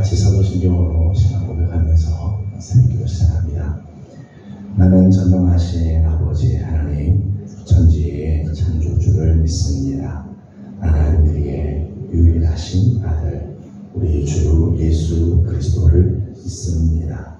같이 사도신경으로 신앙 고백하면서 새벽기도 시작합니다. 나는 전능하신 아버지 하나님 천지의 창조주를 믿습니다. 나는 그의 유일하신 아들 우리 주 예수 그리스도를 믿습니다.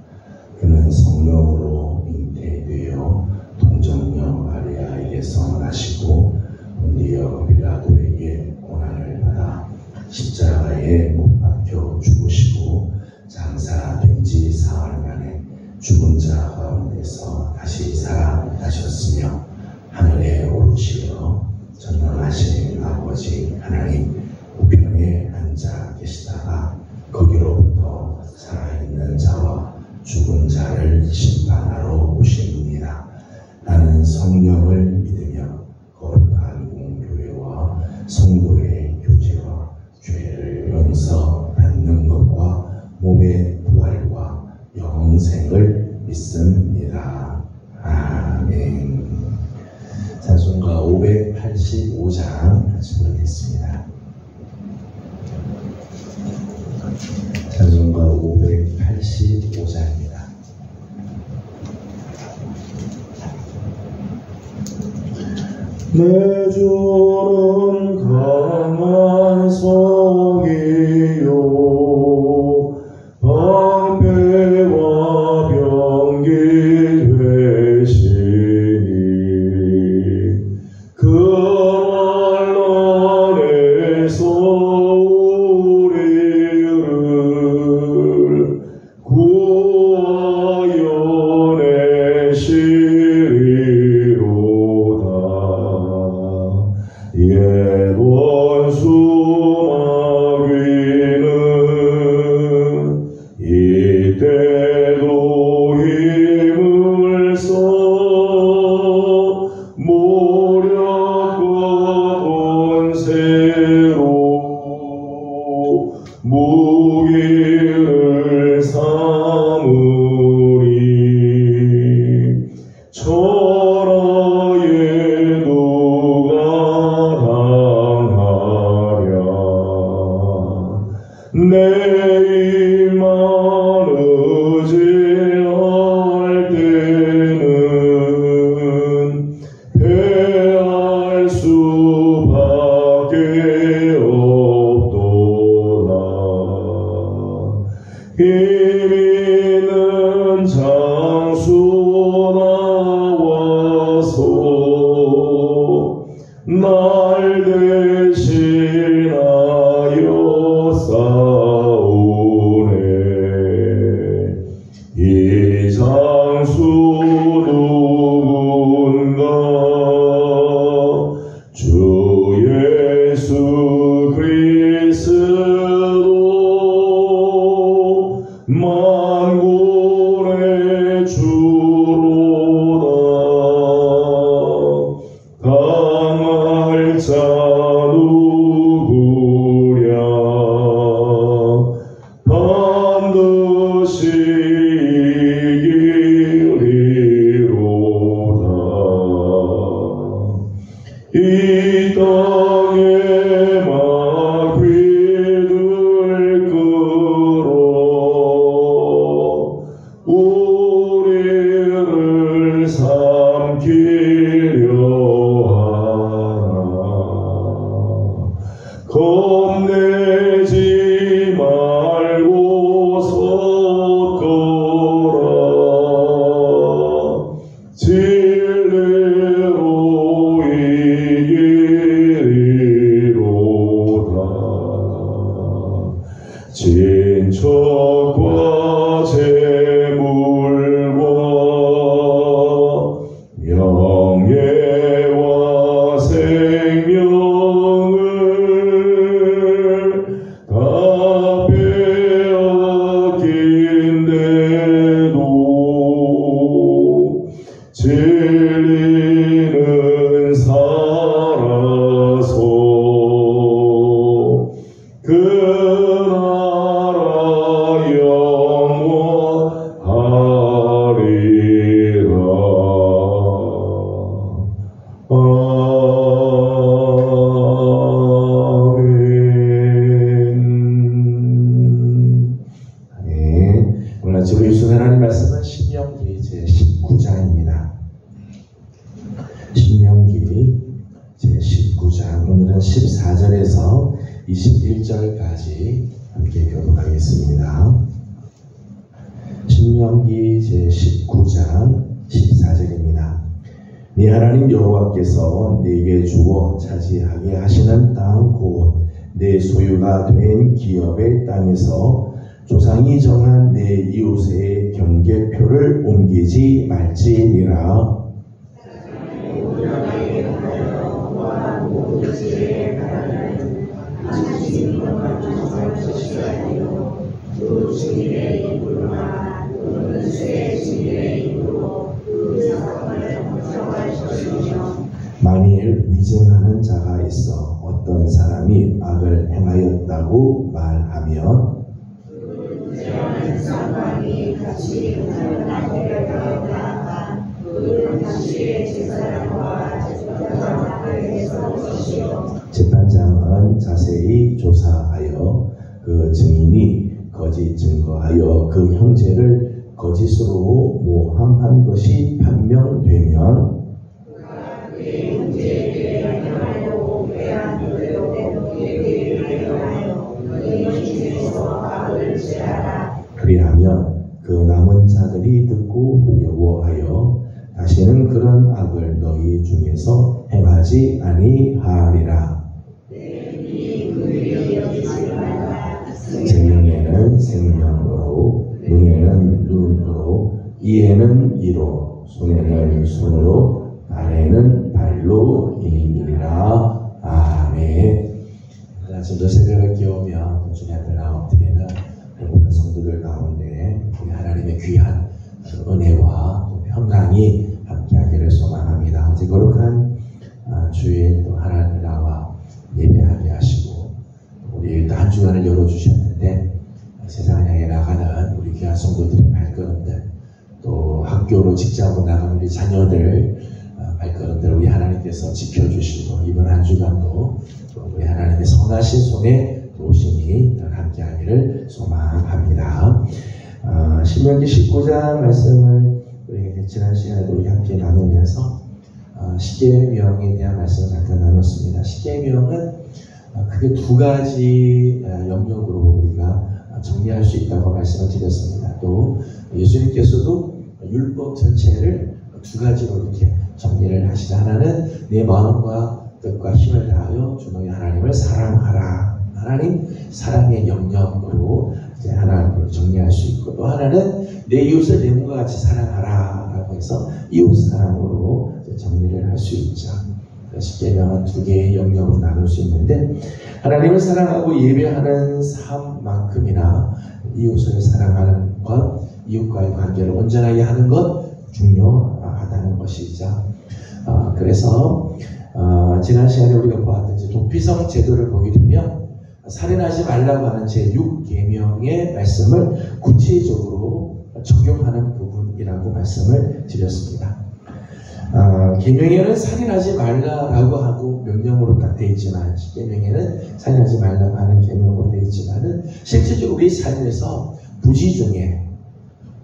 그는 성령으로 잉태되어 동정녀 마리아에게서 나시고 본디어 빌라도에게 고난을 받아 십자가에 못 박혀 죽으시고 장사된 지 사흘 만에 죽은 자 가운데서 다시 살아나셨으며 하늘에 오르시어 전능하신 아버지 하나님 우편에 앉아 계시다가 거기로부터 살아있는 자와 죽은 자를 심판하러 오십니다. 나는 성령을 믿으며 거룩한 공교회와 성도의 교제와 죄를 용서받는 것과 몸의 부활과 영생을 믿습니다. 아멘. 찬송가 585장 같이 부르겠습니다. 찬송가 585장입니다. 내 주는 강한 성이요 방패와 병기 되시니 그 환난에서 우리를 구하여 내시리로다. 옛 원수 마귀는 이때도 힘을 써 모략과 권세로 무기를 삼으니 천하에 누가 당하랴. 내 입만 의지할 때는 패할 수밖에 없도다. 힘 있는 장수 나와서 날 대신하여 싸우네. 이 장수 누군가 주 예수 그리스도 만군의 주로다. 당할 자 누구랴. 반드시 이기리로다. 이 땅에 마귀들 끌어 우리를 삼키려 하나. 겁내지 말고 섰거라. 진리로 이기리로다. 진척과 재물과 명예와 생명을 다 빼앗긴데도 진리는 살아서 그 나라 말씀은 신명기 제19장입니다. 신명기 제19장, 오늘은 14절에서 21절까지 함께 교독하겠습니다. 신명기 제19장 14절입니다. 네 하나님 여호와께서 네게 주어 차지하게 하시는 땅 곧 내 소유가 된 기업의 땅에서 조상이 정한 내 이웃의 경계표를 옮기지 말지니라. 만일 위증하는 자가 있어 어떤 사람이 악을 행하였다고 말하면 재판장은 자세히 조사하여 그 증인이 거짓 증거하여 그 형제를 거짓으로 모함한 것이 판명되면 그리하면 그 남은 자들이 듣고 두려워하여 다시는 그런 악을 너희 중에서 행하지 아니하리라. 생명에는 생명으로, 눈에는 눈으로, 이에는 이로, 손에는 손으로, 발에는 발로 이니라. 아멘. 아침도 새벽을 깨우며 주님 앞에 나엎드리는 모든 성도들 가운데 우리 하나님의 귀한 은혜와 평강이 함께하기를 소망합니다. 어제 거룩한 주일 또 하나님 나와 예배하게 하시고 우리 또 한 주간을 열어주셨는데 세상을 향해 나가는 우리 귀한 성도들의 발걸음들, 또 학교로 직장으로 나가는 우리 자녀들 발걸음들 우리 하나님께서 지켜주시고 이번 한 주간도 우리 하나님의 선하신 손에 도우심이 함께하기를 소망합니다. 신명기 19장 말씀을 우리 지난 시간에도 우리 함께 나누면서 십계명에 대한 말씀을 잠깐 나눴습니다. 십계명은 크게 두 가지 영역으로 우리가 정리할 수 있다고 말씀을 드렸습니다. 또 예수님께서도 율법 전체를 두 가지로 이렇게 정리를 하시다. 하나는 내 마음과 뜻과 힘을 다하여 주 너희 하나님을 사랑하라. 하나님 사랑의 영역으로 이제 하나를 정리할 수 있고, 또 하나는 내 이웃을 내 몸과 같이 사랑하라 라고 해서 이웃 사랑으로 정리를 할 수 있죠. 십계명은 두 개의 영역으로 나눌 수 있는데, 하나님을 사랑하고 예배하는 삶만큼이나 이웃을 사랑하는 것, 이웃과의 관계를 온전하게 하는 것 중요하다는 것이죠. 그래서 지난 시간에 우리가 보았던 도피성 제도를 보게 되면 살인하지 말라고 하는 제6계명의 말씀을 구체적으로 적용하는 부분이라고 말씀을 드렸습니다. 계명에는 살인하지 말라라고 하고 명령으로 딱 되어 있지만, 십계명에는 살인하지 말라고 하는 계명으로 되어 있지만은 실제적으로 우리 삶에서 부지 중에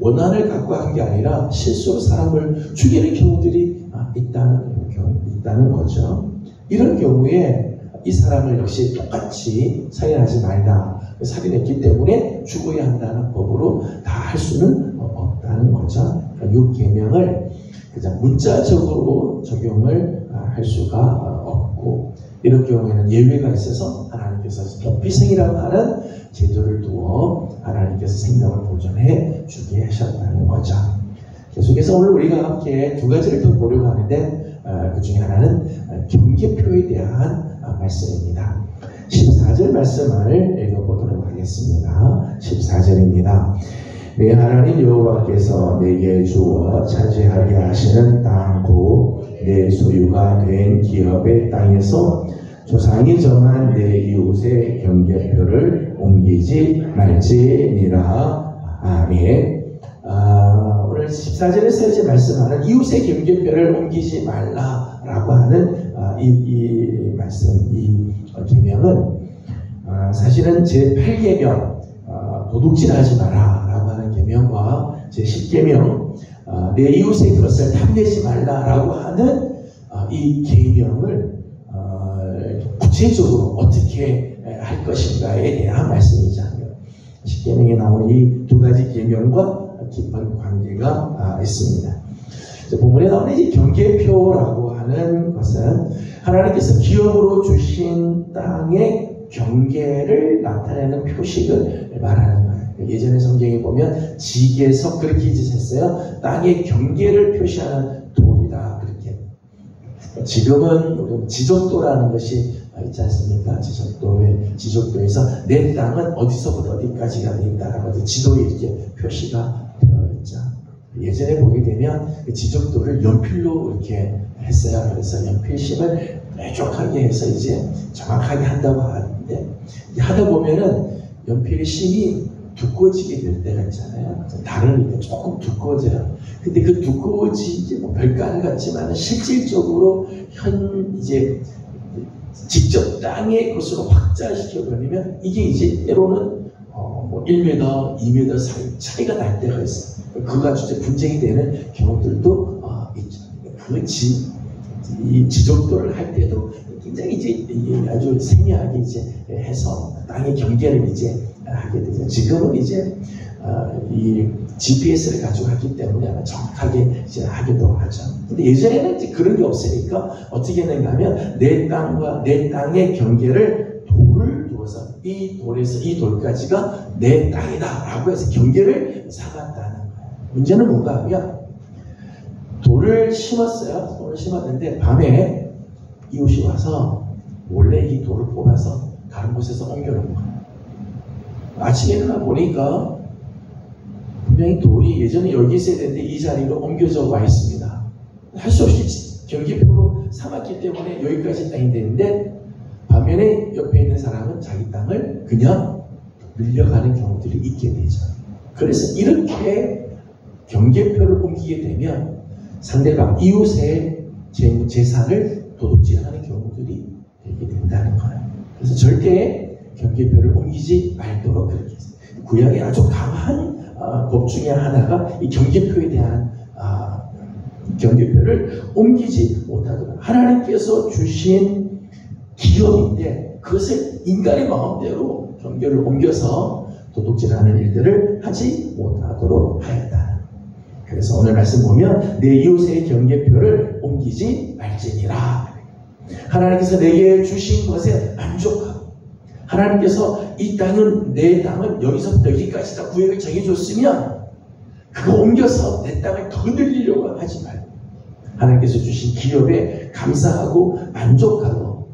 원한을 갖고 한 게 아니라 실수로 사람을 죽이는 경우들이 있다는 거죠. 이런 경우에 이 사람을 역시 똑같이 살인하지 말라, 살인했기 때문에 죽어야 한다는 법으로 다 할 수는 없다는 거죠. 6계명을 그냥 문자적으로 적용을 할 수가 없고, 이런 경우에는 예외가 있어서 하나님께서 도피성이라고 하는 제도를 두어 하나님께서 생명을 보존해 주게 하셨다는 거죠. 계속해서 오늘 우리가 함께 두 가지를 더 보려고 하는데, 그 중에 하나는 경계표에 대한 말씀입니다. 14절 말씀을 읽어보도록 하겠습니다. 14절입니다. 내 하나님 여호와께서 내게 주어 차지하게 하시는 땅 곧 내 소유가 된 기업의 땅에서 조상이 정한 내 이웃의 경계표를 옮기지 말지니라. 아멘. 오늘 14절에서 이제 말씀하는 이웃의 경계표를 옮기지 말라라고 하는 이 말씀, 이 계명은 사실은 제8계명 도둑질하지 마라 라고 하는 계명과 제10계명 내 이웃의 것을 탐내지 말라라고 하는 이 계명을 구체적으로 어떻게 할 것인가에 대한 말씀이죠. 10계명에 나오는 이 두 가지 계명과 깊은 관계가 있습니다. 본문에 나오는 이 경계표라고 하는 것은 하나님께서 기업으로 주신 땅의 경계를 나타내는 표식을 말하는 거예요. 예전에 성경에 보면 지계석 그렇게 지셨어요. 땅의 경계를 표시하는 돌이다 그렇게. 지금은 지적도라는 것이 있지 않습니까? 지적도에서 내 땅은 어디서부터 어디까지가 돼 있다라고 지도에 이렇게 표시가 되어 있죠. 예전에 보게 되면 지적도를 연필로 이렇게 했어요. 그래서 연필심을 뾰족하게 해서 이제 정확하게 한다고 하는데, 하다 보면은 연필의 심이 두꺼워지게 될 때가 있잖아요. 다르니까 조금 두꺼워져요. 근데 그 두꺼워지지 뭐 별거 같지만 실질적으로 이제 직접 땅의 것으로 확장시켜 버리면 이게 이제 때로는 뭐 1m, 2m 사이 차이가 날 때가 있어요. 그거 가지고 이제 분쟁이 되는 경우들도 있죠. 이 지적도를 할 때도 굉장히 이제 아주 세미하게 이제 해서 땅의 경계를 이제 하게 되죠. 지금은 이제 이 GPS를 가지고 하기 때문에 정확하게 이제 하기도 하죠. 근데 예전에는 이제 그런 게 없으니까 어떻게 했는가 하면 내 땅과 내 땅의 경계를 돌을 두어서 이 돌에서 이 돌까지가 내 땅이다 라고 해서 경계를 삼았다는 거예요. 문제는 뭔가 하면 돌을 심었어요. 돌을 심었는데 밤에 이웃이 와서 원래 이 돌을 뽑아서 다른 곳에서 옮겨놓은 거예요. 아침에 일어나 보니까 분명히 돌이 예전에 여기 있어야 되는데 이 자리로 옮겨져 와 있습니다. 할 수 없이 경계표로 삼았기 때문에 여기까지 땅이 되는데, 반면에 옆에 있는 사람은 자기 땅을 그냥 늘려가는 경우들이 있게 되죠. 그래서 이렇게 경계표를 옮기게 되면 상대방 이웃의 재산을 도둑질하는 경우들이 되게 된다는 거예요. 그래서 절대 경계표를 옮기지 말도록 그렇게 했어요. 구약의 아주 강한 법 중에 하나가 이 경계표에 대한 경계표를 옮기지 못하도록, 하나님께서 주신 기업인데 그것을 인간의 마음대로 경계를 옮겨서 도둑질하는 일들을 하지 못하도록 하였다. 그래서 오늘 말씀 보면 내 이웃의 경계표를 옮기지 말지니라. 하나님께서 내게 주신 것에 만족하고, 하나님께서 이 땅은 내 땅은 여기서부터 여기까지 다 구역을 정해줬으면 그거 옮겨서 내 땅을 더 늘리려고 하지 말고, 하나님께서 주신 기업에 감사하고 만족하고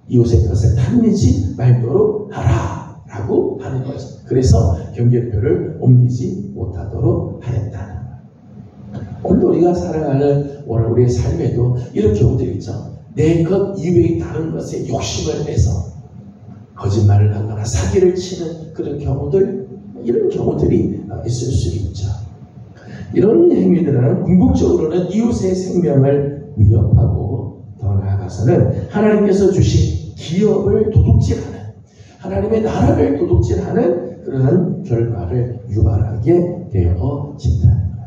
이웃의 것을 탐내지 말도록 하라 라고 하는 거죠. 그래서 경계표를 옮기지 못하도록 하였다는 거예요. 오늘 우리가 살아가는 오늘 우리의 삶에도 이런 경우들이 있죠. 내 것 이외의 다른 것에 욕심을 내서 거짓말을 하거나 사기를 치는 그런 경우들, 이런 경우들이 있을 수 있죠. 이런 행위들은 궁극적으로는 이웃의 생명을 위협하고, 더 나아가서는 하나님께서 주신 기업을 도둑질하는, 하나님의 나라를 도둑질하는 그런 결과를 유발하게 되어진다는 거예요.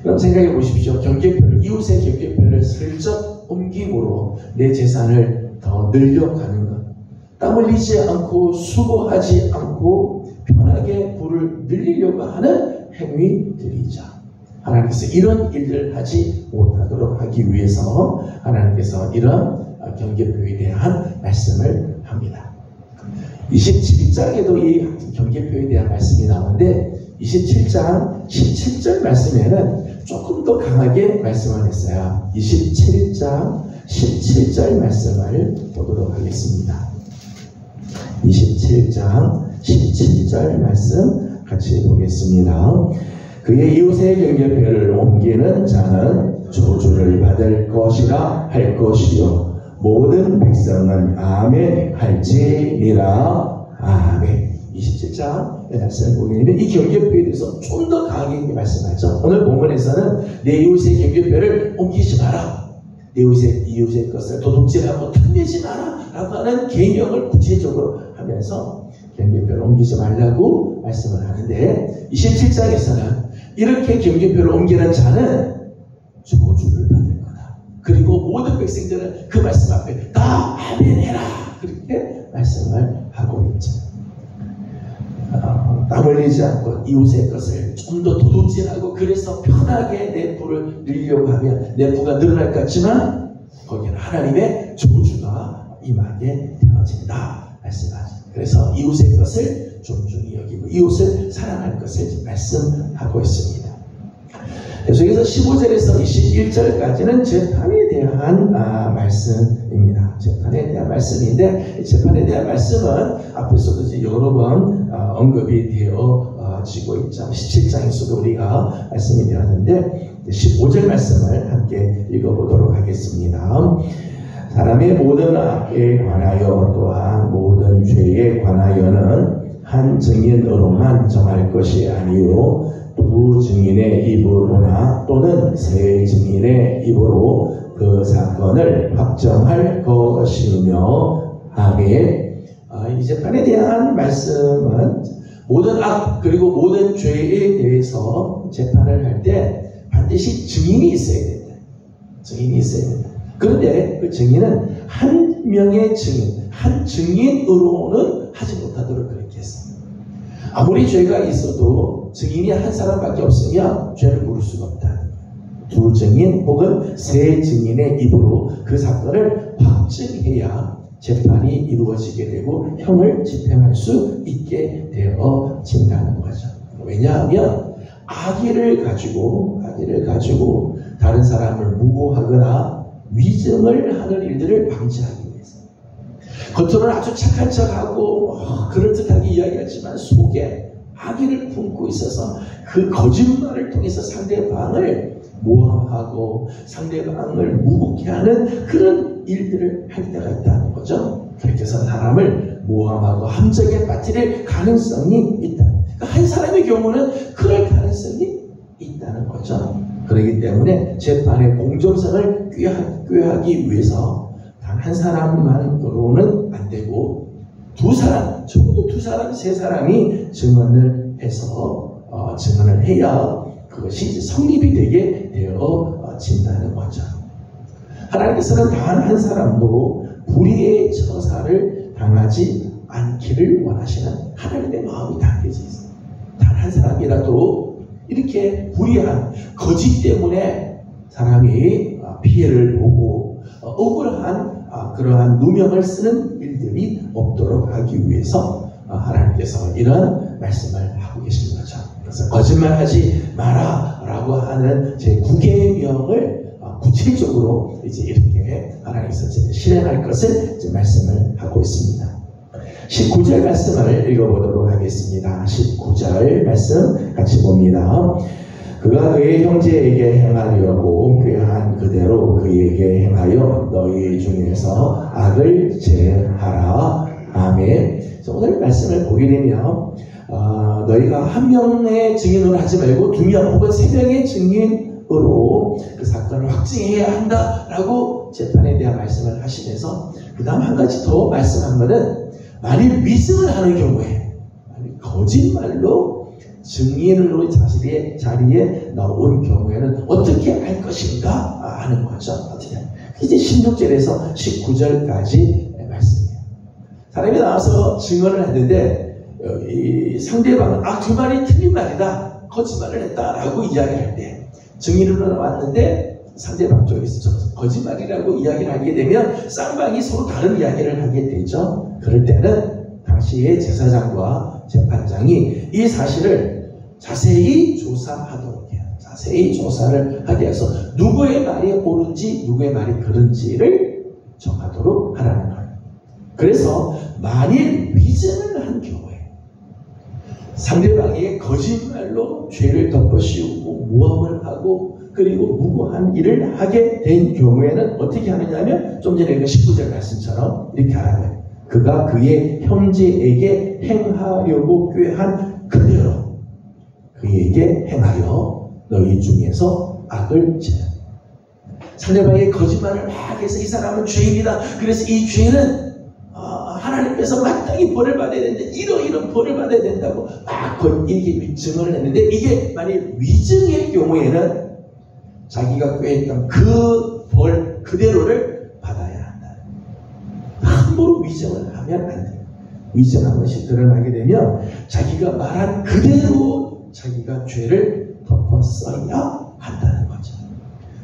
그럼 생각해 보십시오. 경계표를, 이웃의 경계표를 슬쩍 옮김으로 내 재산을 더 늘려가는 것, 땀 흘리지 않고 수고하지 않고 편하게 부를 늘리려고 하는 행위들이죠. 하나님께서 이런 일을 하지 못하도록 하기 위해서 하나님께서 이런 경계표에 대한 말씀을 합니다. 27장에도 이 경계표에 대한 말씀이 나오는데 27장 17절 말씀에는 조금 더 강하게 말씀을 했어요. 27장 17절 말씀을 보도록 하겠습니다. 27장 17절 말씀 같이 보겠습니다. 그의 이웃의 경계표를 옮기는 자는 저주를 받을 것이라 할 것이요 모든 백성은 아멘 할지니라. 아멘. 27장 말씀을 보게 되면 이 경계표에 대해서 좀 더 강하게 말씀하죠. 오늘 본문에서는 내 이웃의 경계표를 옮기지 마라, 내 이웃의 것을 도둑질하고 탐내지 마라 라고 하는 계명을 구체적으로 하면서 경계표를 옮기지 말라고 말씀을 하는데, 27장에서는 이렇게 경륜표를 옮기는 자는 저주를 받을 거다. 그리고 모든 백성들은 그 말씀 앞에 다 아멘해라. 그렇게 말씀을 하고 있죠. 땀 흘리지 않고 이웃의 것을 좀 더 도둑질하고 그래서 편하게 내 부를 늘리려고 하면 내 부가 늘어날 것 같지만 거기는 하나님의 저주가 임하게 되어진다 말씀하죠. 그래서 이웃의 것을 존중히 여기고 이웃을 사랑할 것을 말씀하고 있습니다. 계속해서 15절에서 21절까지는 재판에 대한 말씀입니다. 재판에 대한 말씀인데 재판에 대한 말씀은 앞에서도 이제 여러 번 언급이 되어지고 있죠. 17장에서도 우리가 말씀이 되었는데 15절 말씀을 함께 읽어보도록 하겠습니다. 사람의 모든 악에 관하여 또한 모든 죄에 관하여는 한 증인으로만 정할 것이 아니요 두 증인의 입으로나 또는 세 증인의 입으로 그 사건을 확정할 것이며 아멘. 이 재판에 대한 말씀은 모든 악 그리고 모든 죄에 대해서 재판을 할 때 반드시 증인이 있어야 된다. 증인이 있어야 된다. 그런데 그 증인은 한 명의 증인, 한 증인으로는 하지 못하도록 그렇게 했습니다. 아무리 죄가 있어도 증인이 한 사람밖에 없으면 죄를 물을 수가 없다. 두 증인 혹은 세 증인의 입으로 그 사건을 확증해야 재판이 이루어지게 되고 형을 집행할 수 있게 되어진다는 거죠. 왜냐하면 악의를 가지고 다른 사람을 무고하거나 위증을 하는 일들을 방지하기 위해서 겉으로는 아주 착한 척하고 그럴듯하게 이야기하지만 속에 악의를 품고 있어서 그 거짓말을 통해서 상대방을 모함하고 상대방을 무고케 하는 그런 일들을 할 때가 있다는 거죠. 그렇게 해서 사람을 모함하고 함정에 빠뜨릴 가능성이 있다. 그러니까 한 사람의 경우는 그럴 가능성이 있다는 거죠. 그렇기 때문에 재판의 공정성을 꾀하기 위해서 단 한 사람만으로는 안 되고 두 사람, 적어도 두 사람, 세 사람이 증언을 해서 증언을 해야 그것이 성립이 되게 되어진다는 거죠. 하나님께서는 단 한 사람도 불의의 처사를 당하지 않기를 원하시는 하나님의 마음이 담겨져 있어요. 단 한 사람이라도 이렇게 불의한 거짓 때문에 사람이 피해를 보고 억울한 그러한 누명을 쓰는 일들이 없도록 하기 위해서 하나님께서 이런 말씀을 하고 계신 거죠. 그래서 거짓말하지 마라 라고 하는 제 9계명을 구체적으로 이제 이렇게 하나님께서 실행할 것을 이제 말씀을 하고 있습니다. 19절 말씀을 읽어보도록 하겠습니다. 19절 말씀 같이 봅니다. 그가 그의 형제에게 행하려고 꾀한 그대로 그에게 행하여 너희 중에서 악을 제하라. 아멘. 오늘 말씀을 보게 되면 너희가 한 명의 증인으로 하지 말고 두 명 혹은 세 명의 증인으로 그 사건을 확증해야 한다라고 재판에 대한 말씀을 하시면서 그 다음 한 가지 더 말씀한 것은 만일 위증을 하는 경우에 거짓말로 증인으로 자리에 나온 경우에는 어떻게 할 것인가 하는 거죠. 이제 16절에서 19절까지 말씀이에요. 사람이 나와서 증언을 했는데 이 상대방은 그 말이 틀린 말이다, 거짓말을 했다라고 이야기할 때 증인으로 나왔는데 상대방 쪽에서 거짓말이라고 이야기를 하게 되면 쌍방이 서로 다른 이야기를 하게 되죠. 그럴 때는 당시의 제사장과 재판장이 이 사실을 자세히 조사하도록 해요. 자세히 조사를 하게 해서 누구의 말이 옳은지 누구의 말이 그른지를 정하도록 하라는 거예요. 그래서 만일 위증을 한 경우에 상대방이 거짓말로 죄를 덮어씌우고 모함을 하고 그리고 무고한 일을 하게 된 경우에는 어떻게 하느냐면 좀 전에 19절 말씀처럼 이렇게 하라는 거예요. 그가 그의 형제에게 행하려고 꾀한 그대로 그에게 행하여 너희 중에서 악을 지라. 상대방의 거짓말을 막 해서 이 사람은 죄인이다. 그래서 이 죄는 하나님께서 마땅히 벌을 받아야 되는데 이런 벌을 받아야 된다고 막 이게 증언을 했는데, 이게 만약 위증의 경우에는 자기가 꾀했던 그 벌 그대로를 받아야 한다. 함부로 위증을 하면 안 돼요. 위증한 것이 드러나게 되면 자기가 말한 그대로 자기가 죄를 덮어 써야 한다는 거죠.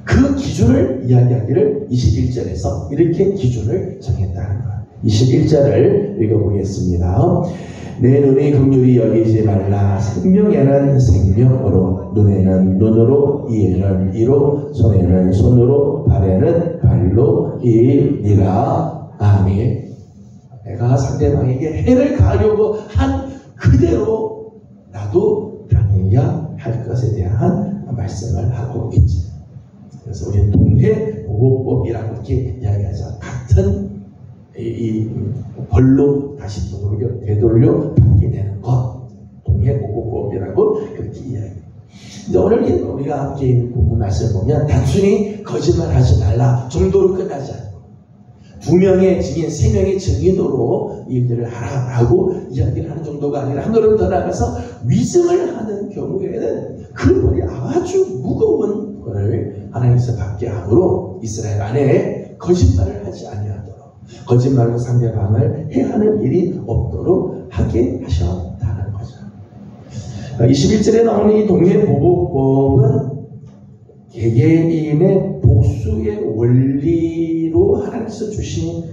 그 기준을 이야기하기를 21절에서 이렇게 기준을 정했다는 거예요. 21절을 읽어보겠습니다. 내 눈이 긍휼히 여기지 말라. 생명에는 생명으로, 눈에는 눈으로, 이에는 이로, 손에는 손으로, 발에는 발로 이니라. 아멘. 내가 상대방에게 해를 가하려고 한 그대로 나도 당해야 할 것에 대한 말씀을 하고 있지. 그래서 우리는 동해보호법이라고 이렇게 이야기하자. 같은 이 벌로 다시 되돌려 받게 되는 것, 동해보호법이라고 그렇게 이야기해요. 근데 오늘 우리가 함께 본문 말씀을 보면 단순히 거짓말하지 말라 정도로 끝나지 않고, 두 명의 증인, 세 명의 증인으로 일들을 하라고 이야기를 하는 정도가 아니라 한 걸음 더 나가서 위증을 하는 경우에는 그 벌이 아주 무거운 벌을 하나님께서 받게 하므로 이스라엘 안에 거짓말을 하지 아니하도록, 거짓말로 상대방을 해하는 일이 없도록 하게 하셨다는 거죠. 21절에 나오는 이 동해보호법은 개개인의 복수의 원리로 하나님께서 주신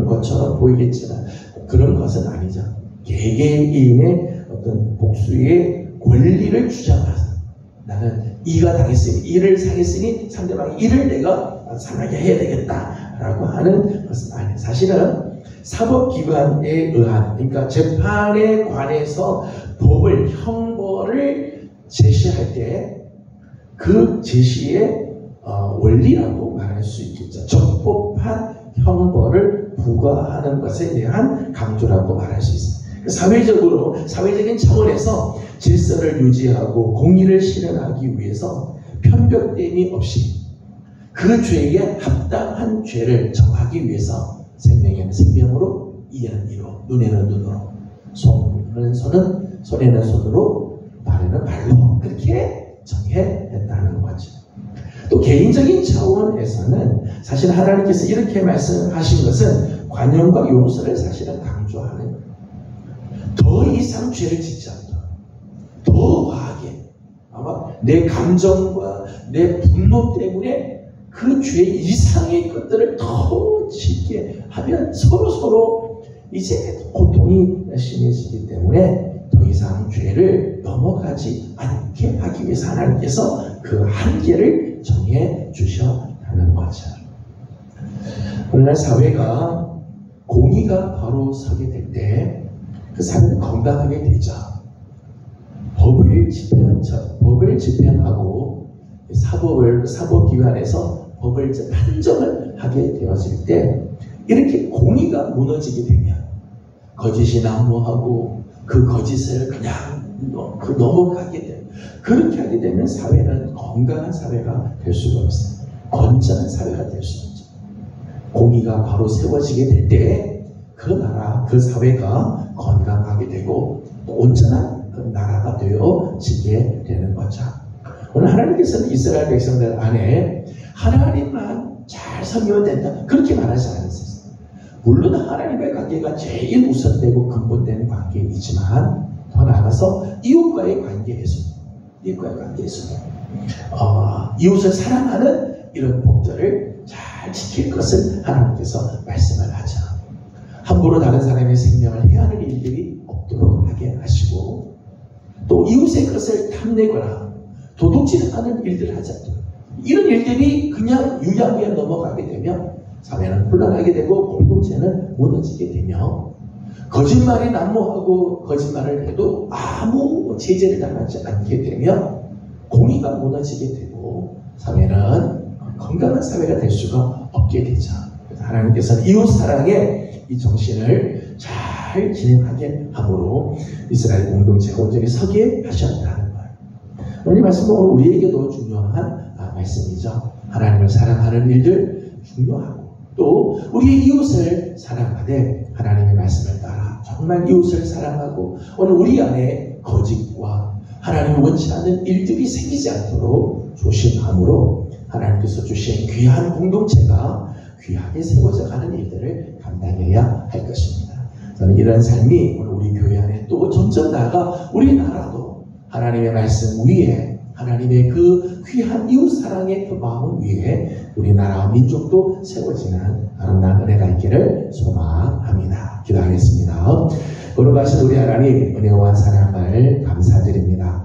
것처럼 보이겠지만 그런 것은 아니죠. 개개인의 어떤 복수의 권리를 주장하서 나는 이가 당했으니, 이를 상했으니 상대방이 이를 내가 상하게 해야 되겠다라고 하는 것은 아니에요. 사실은 사법기관에 의한, 그러니까 재판에 관해서 법을, 형벌을 제시할 때 그 제시의 원리라고 말할 수 있겠죠. 적법한 형벌을 부과하는 것에 대한 강조라고 말할 수 있습니다. 사회적으로, 사회적인 차원에서 질서를 유지하고 공의를 실현하기 위해서 편벽됨이 없이 그 죄에 합당한 죄를 정하기 위해서 생명에는 생명으로, 이에는 이로, 눈에는 눈으로, 손에는 손으로, 발에는 발로 그렇게 정해냈다는 거죠. 또 개인적인 차원에서는 사실 하나님께서 이렇게 말씀하신 것은 관용과 용서를 사실은 강조하는 거예요. 더 이상 죄를 짓지 않도록, 더 과하게, 아마 내 감정과 내 분노 때문에 그 죄 이상의 것들을 더 짓게 하면 서로 이제 고통이 심해지기 때문에 더 이상 죄를 넘어가지 않게 하기 위해서 하나님께서 그 한계를 정해 주셨다는 거죠. 오늘날 사회가 공의가 바로 서게 될 때 그 사회는 건강하게 되죠. 법을 집행하고 사법기관에서 법을 판정을 하게 되었을 때 이렇게 공의가 무너지게 되면 거짓이 난무하고 그 거짓을 그냥 넘어가게 돼요. 그렇게 하게 되면 사회는 건강한 사회가 될 수가 없어요. 건전한 사회가 될 수 없죠. 공의가 바로 세워지게 될 때 그 나라, 그 사회가 건강하게 되고 또 온전한 그 나라가 되어지게 되는 거죠. 오늘 하나님께서는 이스라엘 백성들 안에 하나님만 잘 섬기면 된다 그렇게 말하지 않으셨어요. 물론 하나님과의 관계가 제일 우선되고 근본되는 관계이지만 더 나아가서 이웃과의 관계에서 이웃을 사랑하는 이런 법들을 잘 지킬 것을 하나님께서 말씀을 하죠. 함부로 다른 사람의 생명을 해하는 일들이 없도록 하게 하시고 또 이웃의 것을 탐내거나 도둑질하는 일들을 하지 않도록, 이런 일들이 그냥 유야무야 넘어가게 되면 사회는 혼란하게 되고 공동체는 무너지게 되며 거짓말이 난무하고 거짓말을 해도 아무 제재를 당하지 않게 되면 공의가 무너지게 되고 사회는 건강한 사회가 될 수가 없게 되죠. 그래서 하나님께서는 이웃사랑의 이 정신을 잘 진행하게 함으로 이스라엘 공동체가 온전히 서게 하셨다는 거예요. 오늘 이 말씀은 우리에게도 중요한 말씀이죠. 하나님을 사랑하는 일들 중요하고 또 우리의 이웃을 사랑하되 하나님의 말씀을 따라 정말 이웃을 사랑하고 오늘 우리 안에 거짓과 하나님이 원치 않는 일들이 생기지 않도록 조심함으로 하나님께서 주신 귀한 공동체가 귀하게 세워져 가는 일들을 감당해야 할 것입니다. 저는 이런 삶이 오늘 우리 교회 안에 또 점점 나아가 우리나라도 하나님의 말씀 위에 하나님의 그 귀한 이웃 사랑의 그 마음 위에 우리나라 민족도 세워지는 아름다운 은혜가 있기를 소망합니다. 기도하겠습니다. 거룩하신 우리 하나님 은혜와 사랑을 감사드립니다.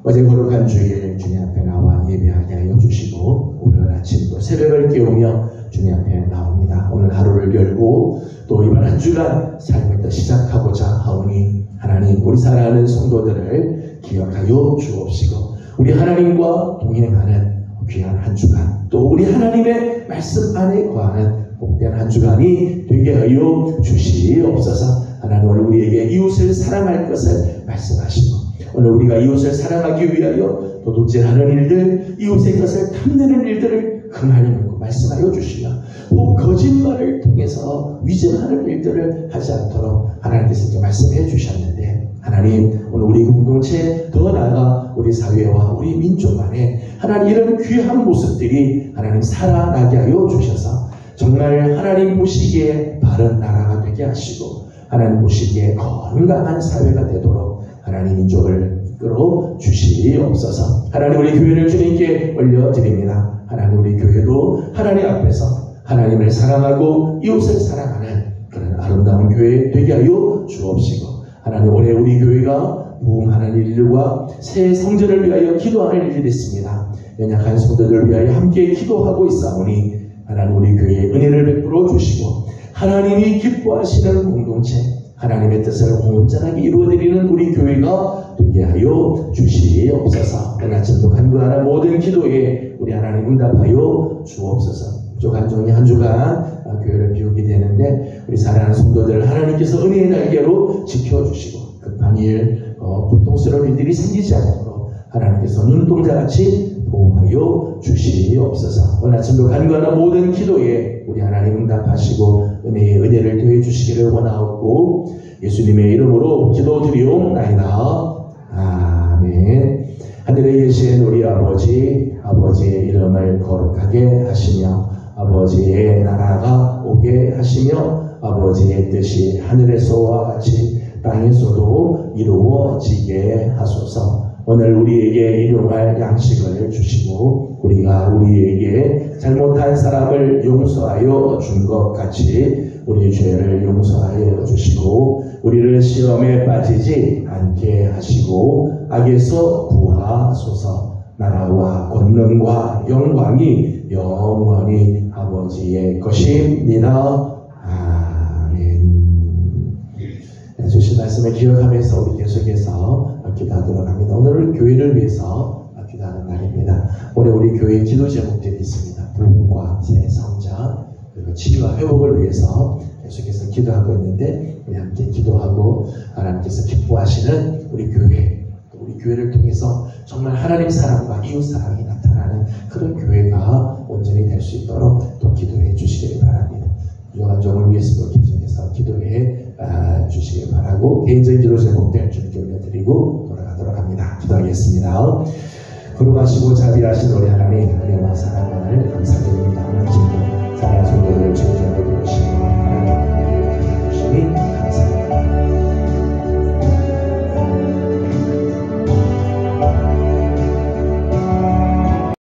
어제 거룩한 주일 주님 앞에 나와 예배하게 하여 주시고 오늘 아침 또 새벽을 깨우며 주님 앞에 나옵니다. 오늘 하루를 열고 또 이번 한 주간 삶을 또 시작하고자 하오니 하나님 우리 사랑하는 성도들을 기억하여 주옵시고 우리 하나님과 동행하는 귀한 한 주간 또 우리 하나님의 말씀 안에 거하는 복된 한 주간이 되게 하여 주시옵소서. 하나님 오늘 우리에게 이웃을 사랑할 것을 말씀하시고 오늘 우리가 이웃을 사랑하기 위하여 도둑질하는 일들 이웃의 것을 탐내는 일들을 긍휼히 믿고 말씀하여 주시며 혹 거짓말을 통해서 위증하는 일들을 하지 않도록 하나님께서 이렇게 말씀해 주셨는데 하나님 오늘 우리 공동체 더 나아가 우리 사회와 우리 민족 안에 하나님 이런 귀한 모습들이 하나님 살아나게 하여 주셔서 정말 하나님 보시기에 바른 나라가 되게 하시고 하나님 보시기에 건강한 사회가 되도록 하나님 민족을 이끌어 주시옵소서. 하나님 우리 교회를 주님께 올려드립니다. 하나님 우리 교회도 하나님 앞에서 하나님을 사랑하고 이웃을 사랑하는 그런 아름다운 교회 되게 하여 주옵시고 하나님 올해 우리 교회가 부흥하는 일들과 새 성전을 위하여 기도하는 일이 됐습니다. 연약한 성도들을 위하여 함께 기도하고 있사오니 하나님 우리 교회에 은혜를 베풀어 주시고 하나님이 기뻐하시는 공동체 하나님의 뜻을 온전하게 이루어드리는 우리 교회가 되게 하여 주시옵소서. 오늘 아침도 간구하는 모든 기도에 우리 하나님 응답하여 주옵소서. 한 한 주간 교회를 비우게 되는데 우리 사랑하는 성도들 하나님께서 은혜의 날개로 지켜주시고 급한 일, 고통스러운 일들이 생기지 않도록 하나님께서 눈동자같이 보호하여 주시옵소서. 오늘 아침도 간구하는 모든 기도에 우리 하나님 응답하시고 은혜의 은혜를 더해 주시기를 원하옵고 예수님의 이름으로 기도드리옵나이다. 아멘. 하늘에 계신 우리 아버지의 이름을 거룩하게 하시며 아버지의 나라가 오게 하시며 아버지의 뜻이 하늘에서와 같이 땅에서도 이루어지게 하소서. 오늘 우리에게 일용할 양식을 주시고 우리가 우리에게 잘못한 사람을 용서하여 준 것 같이 우리 죄를 용서하여 주시고 우리를 시험에 빠지지 않게 하시고 악에서 구하소서. 나라와 권능과 영광이 영원히 아버지의 것입니다. 아멘. 주신 말씀을 기억하면서 우리 계속해서 기도하도록 합니다. 오늘은 교회를 위해서 기도하는 날입니다. 올해 우리 교회에 기도 제목들이 있습니다. 부흥과 새 성장 그리고 치유와 회복을 위해서 계속해서 기도하고 있는데 우리 함께 기도하고 하나님께서 기뻐하시는 우리 교회를 통해서 정말 하나님 사랑과 이웃 사랑이 나타나는 그런 교회가 온전히 될 수 있도록 또 기도해 주시길 바랍니다. 부족한 종을 위해서도 계속해서 기도해 주시길 바라고 개인적인 기도 제목들 주님께 올려드리고 돌아가도록 합니다. 기도하겠습니다. 거룩하시고 자비하신 우리 하나님 은혜와 사랑